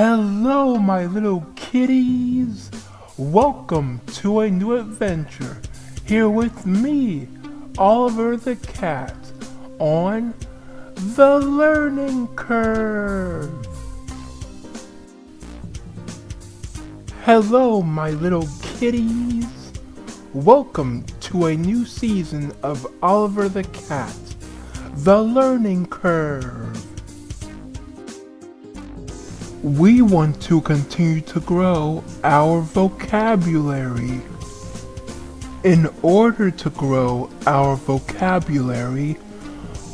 Hello, my little kitties. Welcome to a new adventure here with me, Oliver the Cat, on the Learning Curve. Hello, my little kitties. Welcome to a new season of Oliver the Cat, the Learning Curve. We want to continue to grow our vocabulary. In order to grow our vocabulary,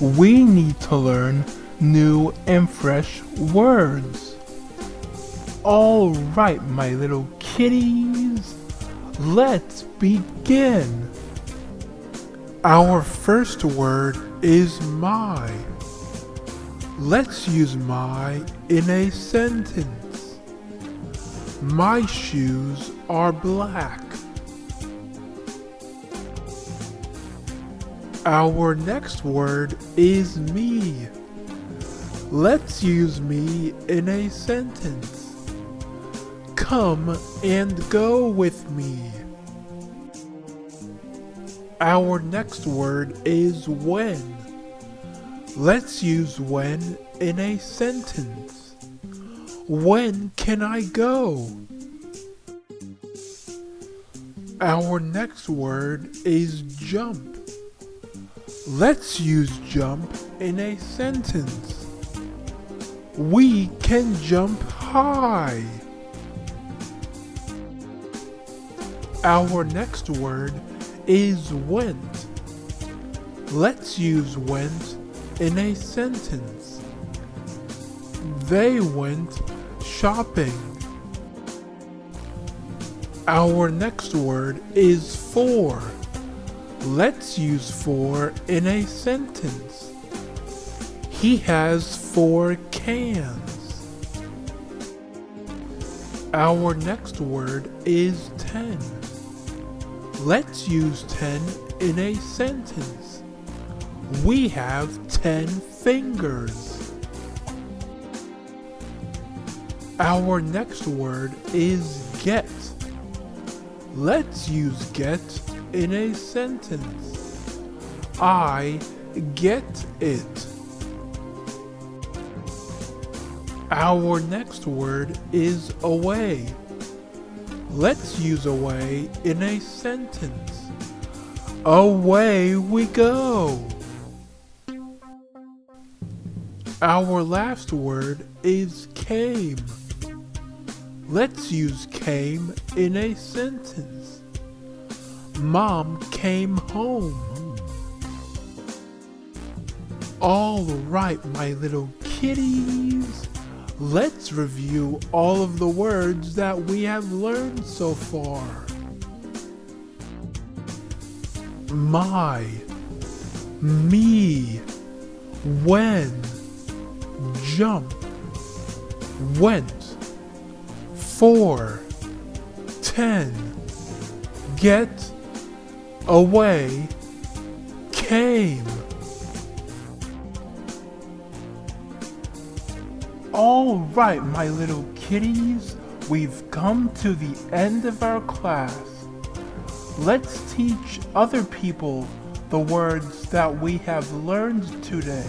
we need to learn new and fresh words. All right, my little kitties, let's begin. Our first word is my. Let's use my in a sentence. My shoes are black. Our next word is me. Let's use me in a sentence. Come and go with me. Our next word is when. Let's use when in a sentence. When can I go? Our next word is jump. Let's use jump in a sentence. We can jump high. Our next word is went. Let's use went in a sentence. They went shopping. Our next word is for. Let's use for in a sentence. He has 4 cans. Our next word is 10. Let's use 10 in a sentence. We have 10 fingers. Our next word is get. Let's use get in a sentence. I get it. Our next word is away. Let's use away in a sentence. Away we go. Our last word is came. Let's use came in a sentence. Mom came home. All right, my little kitties. Let's review all of the words that we have learned so far. My, me, when, jump, went, 4, 10, get, away, came. All right, my little kitties, we've come to the end of our class. Let's teach other people the words that we have learned today.